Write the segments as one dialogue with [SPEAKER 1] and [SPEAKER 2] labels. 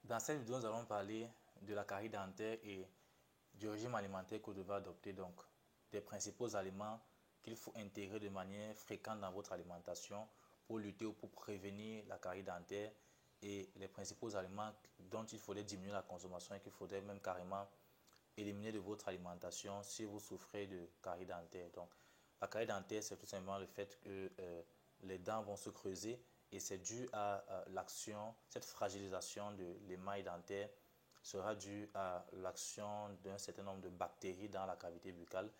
[SPEAKER 1] Dans cette vidéo, nous allons parler de la carie dentaire et du régime alimentaire que vous devez adopter. Donc, des principaux aliments qu'il faut intégrer de manière fréquente dans votre alimentation pour lutter ou pour prévenir la carie dentaire et les principaux aliments dont il faudrait diminuer la consommation et qu'il faudrait même carrément éliminer de votre alimentation si vous souffrez de carie dentaire. Donc, la carie dentaire, c'est tout simplement le fait que les dents vont se creuser et c'est dû à l'action, cette fragilisation de l'émail dentaire sera due à l'action d'un certain nombre de bactéries dans la cavité buccale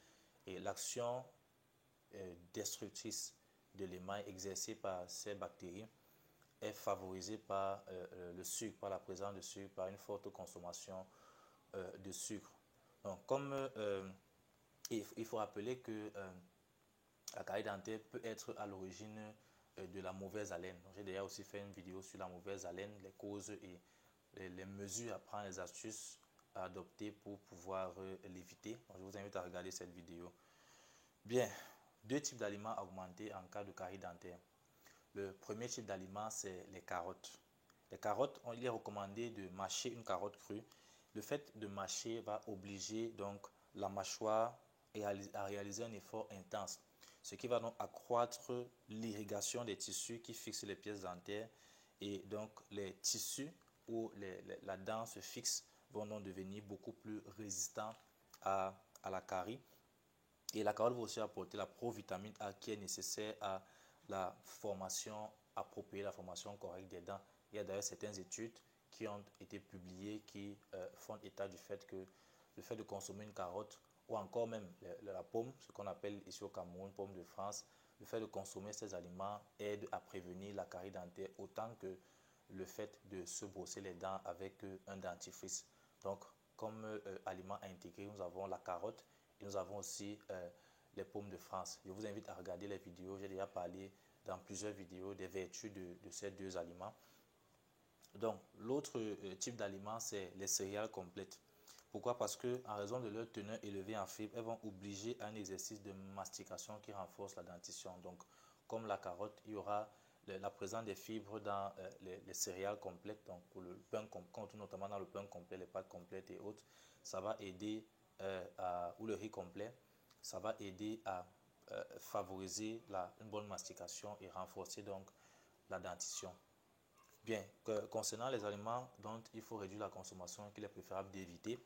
[SPEAKER 1] et l'action destructrice de l'émail exercée par ces bactéries est favorisée par le sucre, par la présence de sucre, par une forte consommation de sucre. Donc, comme il faut rappeler que la carie dentaire peut être à l'origine de la mauvaise haleine. J'ai déjà aussi fait une vidéo sur la mauvaise haleine, les causes et les mesures à prendre, les astuces à adopter pour pouvoir l'éviter. Je vous invite à regarder cette vidéo. Bien, deux types d'aliments à augmenter en cas de carie dentaire. Le premier type d'aliment, c'est les carottes. Les carottes, il est recommandé de mâcher une carotte crue. Le fait de mâcher va obliger donc la mâchoire à réaliser un effort intense, ce qui va donc accroître l'irrigation des tissus qui fixent les pièces dentaires et donc les tissus où la dent se fixe vont donc devenir beaucoup plus résistants à la carie. Et la carotte va aussi apporter la provitamine A qui est nécessaire à la formation appropriée, la formation correcte des dents. Il y a d'ailleurs certaines études qui ont été publiées qui font état du fait que le fait de consommer une carotte ou encore même la pomme, ce qu'on appelle ici au Cameroun, pomme de France, le fait de consommer ces aliments aide à prévenir la carie dentaire autant que le fait de se brosser les dents avec un dentifrice. Donc, comme aliment intégré, nous avons la carotte et nous avons aussi les pommes de France. Je vous invite à regarder les vidéos. J'ai déjà parlé dans plusieurs vidéos des vertus de ces deux aliments. Donc, l'autre type d'aliment, c'est les céréales complètes. Pourquoi? Parce que en raison de leur teneur élevée en fibres, elles vont obliger à un exercice de mastication qui renforce la dentition. Donc, comme la carotte, il y aura la présence des fibres dans les céréales complètes. Donc, pour le pain, notamment dans le pain complet, les pâtes complètes et autres, ça va aider ou le riz complet, ça va aider à favoriser une bonne mastication et renforcer donc la dentition. Bien, concernant les aliments dont il faut réduire la consommation et qu'il est préférable d'éviter,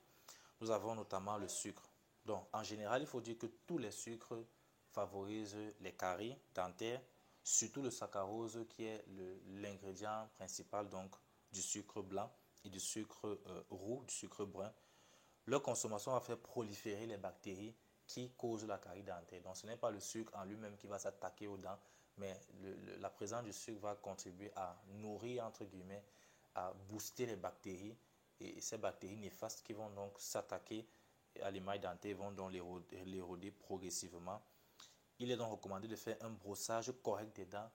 [SPEAKER 1] nous avons notamment le sucre. Donc, en général, il faut dire que tous les sucres favorisent les caries dentaires, surtout le saccharose qui est l'ingrédient principal donc, du sucre blanc et du sucre roux, du sucre brun. Leur consommation va faire proliférer les bactéries qui causent la carie dentaire. Donc, ce n'est pas le sucre en lui-même qui va s'attaquer aux dents, mais la présence du sucre va contribuer à nourrir, entre guillemets, à booster les bactéries. Et ces bactéries néfastes qui vont donc s'attaquer à l'émail dentaire vont donc l'éroder progressivement. Il est donc recommandé de faire un brossage correct des dents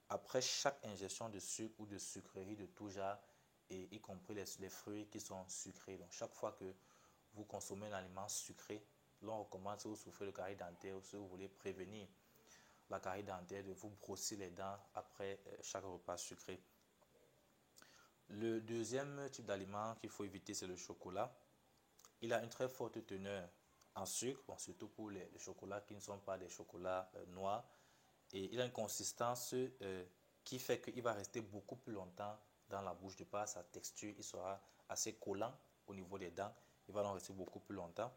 [SPEAKER 1] après chaque ingestion de sucre ou de sucreries de tout genre, et y compris les fruits qui sont sucrés. Donc, chaque fois que vous consommez un aliment sucré, l'on recommande, si vous souffrez de carie dentaire ou si vous voulez prévenir la carie dentaire, de vous brosser les dents après chaque repas sucré. Le deuxième type d'aliment qu'il faut éviter, c'est le chocolat. Il a une très forte teneur en sucre, bon, surtout pour les chocolats qui ne sont pas des chocolats noirs. Et il a une consistance qui fait qu'il va rester beaucoup plus longtemps dans la bouche de par sa texture. Il sera assez collant au niveau des dents. Il va donc rester beaucoup plus longtemps.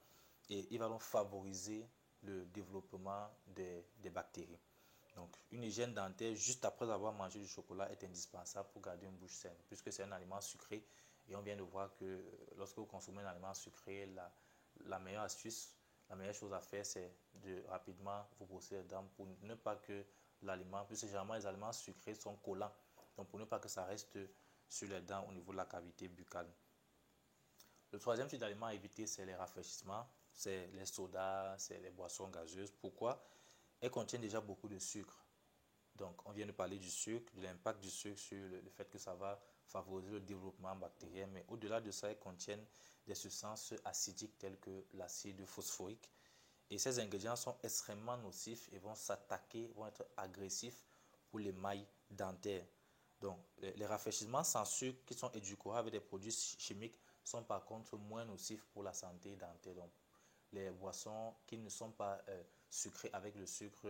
[SPEAKER 1] Et il va donc favoriser le développement des bactéries. Donc, une hygiène dentaire juste après avoir mangé du chocolat est indispensable pour garder une bouche saine, puisque c'est un aliment sucré. Et on vient de voir que lorsque vous consommez un aliment sucré, la meilleure astuce, la meilleure chose à faire, c'est de rapidement vous brosser les dents pour ne pas que l'aliment, puisque généralement les aliments sucrés sont collants, donc pour ne pas que ça reste sur les dents au niveau de la cavité buccale. Le troisième type d'aliment à éviter, c'est les rafraîchissements, c'est les sodas, c'est les boissons gazeuses. Pourquoi? Elles contiennent déjà beaucoup de sucre. Donc, on vient de parler du sucre, de l'impact du sucre sur le fait que ça va favoriser le développement bactérien. Mais au-delà de ça, elles contiennent des substances acidiques telles que l'acide phosphorique. Et ces ingrédients sont extrêmement nocifs et vont s'attaquer, vont être agressifs pour l'émail dentaire. Donc, les rafraîchissements sans sucre qui sont édulcorés avec des produits chimiques sont par contre moins nocifs pour la santé dentaire. Donc, les boissons qui ne sont pas sucrées avec le sucre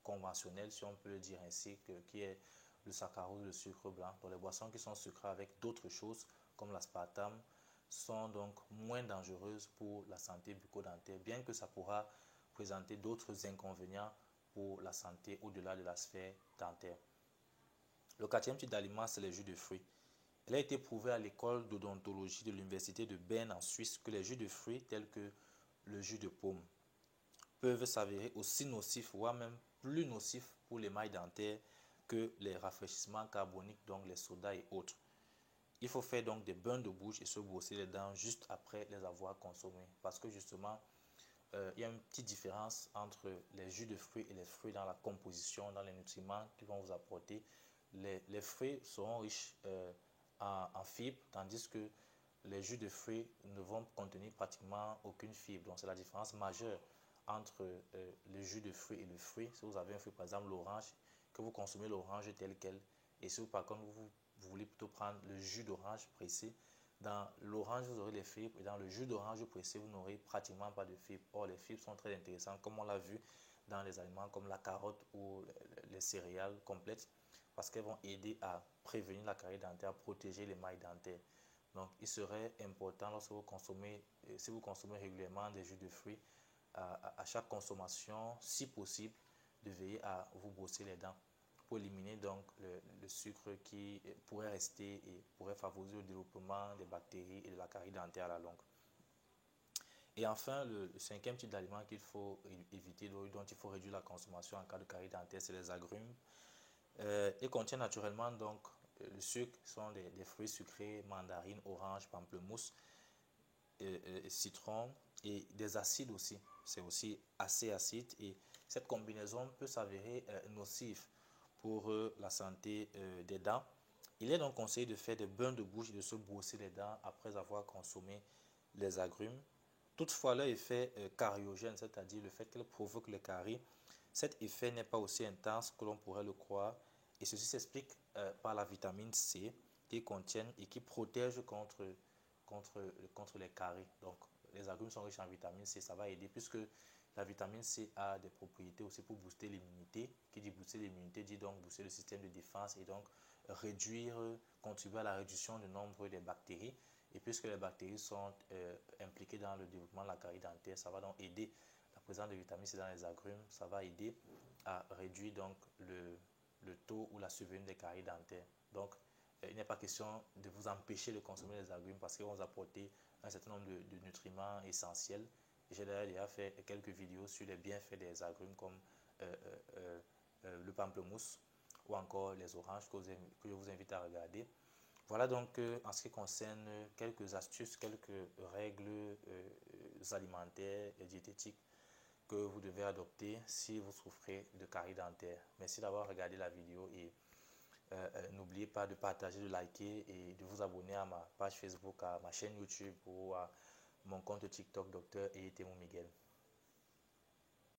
[SPEAKER 1] conventionnel, si on peut le dire ainsi, qui est le saccharose, le sucre blanc. Donc, les boissons qui sont sucrées avec d'autres choses comme l'aspartame sont donc moins dangereuses pour la santé bucco-dentaire, bien que ça pourra présenter d'autres inconvénients pour la santé au-delà de la sphère dentaire. Le quatrième type d'aliment, c'est les jus de fruits. Il a été prouvé à l'école d'odontologie de l'université de Berne en Suisse que les jus de fruits tels que le jus de pomme peuvent s'avérer aussi nocifs, voire même plus nocifs pour l'émail dentaire que les rafraîchissements carboniques, donc les sodas et autres. Il faut faire donc des bains de bouche et se brosser les dents juste après les avoir consommés. Parce que justement, il y a une petite différence entre les jus de fruits et les fruits dans la composition, dans les nutriments qu'ils vont vous apporter. Les fruits seront riches en fibres, tandis que les jus de fruits ne vont contenir pratiquement aucune fibre. Donc c'est la différence majeure entre le jus de fruits et le fruit. Si vous avez un fruit, par exemple l'orange, que vous consommez l'orange tel quel, et si par contre vous voulez plutôt prendre le jus d'orange pressé, dans l'orange, vous aurez les fibres et dans le jus d'orange pressé, vous n'aurez pratiquement pas de fibres. Or, les fibres sont très intéressantes, comme on l'a vu dans les aliments comme la carotte ou les céréales complètes, parce qu'elles vont aider à prévenir la carie dentaire, à protéger l'émail dentaire. Donc, il serait important lorsque vous consommez, si vous consommez régulièrement des jus de fruits, à chaque consommation, si possible, de veiller à vous brosser les dents pour éliminer donc le sucre qui pourrait rester et pourrait favoriser le développement des bactéries et de la carie dentaire à la longue. Et enfin, le cinquième type d'aliment qu'il faut éviter, dont il faut réduire la consommation en cas de carie dentaire, c'est les agrumes. Ils contiennent naturellement donc le sucre, sont des fruits sucrés, mandarines, oranges, pamplemousse, citron et des acides aussi. C'est aussi assez acide et cette combinaison peut s'avérer nocive pour la santé des dents. Il est donc conseillé de faire des bains de bouche et de se brosser les dents après avoir consommé les agrumes. Toutefois, leur effet cariogène, c'est-à-dire le fait qu'elles provoquent les caries, cet effet n'est pas aussi intense que l'on pourrait le croire et ceci s'explique par la vitamine C qu'ils contiennent et qui protège contre les caries. Donc, les agrumes sont riches en vitamine C, ça va aider puisque la vitamine C a des propriétés aussi pour booster l'immunité. Qui dit booster l'immunité dit donc booster le système de défense et donc réduire, contribuer à la réduction du nombre des bactéries. Et puisque les bactéries sont impliquées dans le développement de la carie dentaire, ça va donc aider la présence de vitamine C dans les agrumes, ça va aider à réduire donc le taux ou la survenue des caries dentaires. Donc, il n'est pas question de vous empêcher de consommer les agrumes parce qu'ils vont vous apporter un certain nombre de nutriments essentiels. J'ai d'ailleurs déjà fait quelques vidéos sur les bienfaits des agrumes comme le pamplemousse ou encore les oranges que je vous invite à regarder. Voilà donc en ce qui concerne quelques astuces, quelques règles alimentaires et diététiques que vous devez adopter si vous souffrez de carie dentaire. Merci d'avoir regardé la vidéo et n'oubliez pas de partager, de liker et de vous abonner à ma page Facebook, à ma chaîne YouTube ou à mon compte TikTok Dr. Eyetemo Miguel.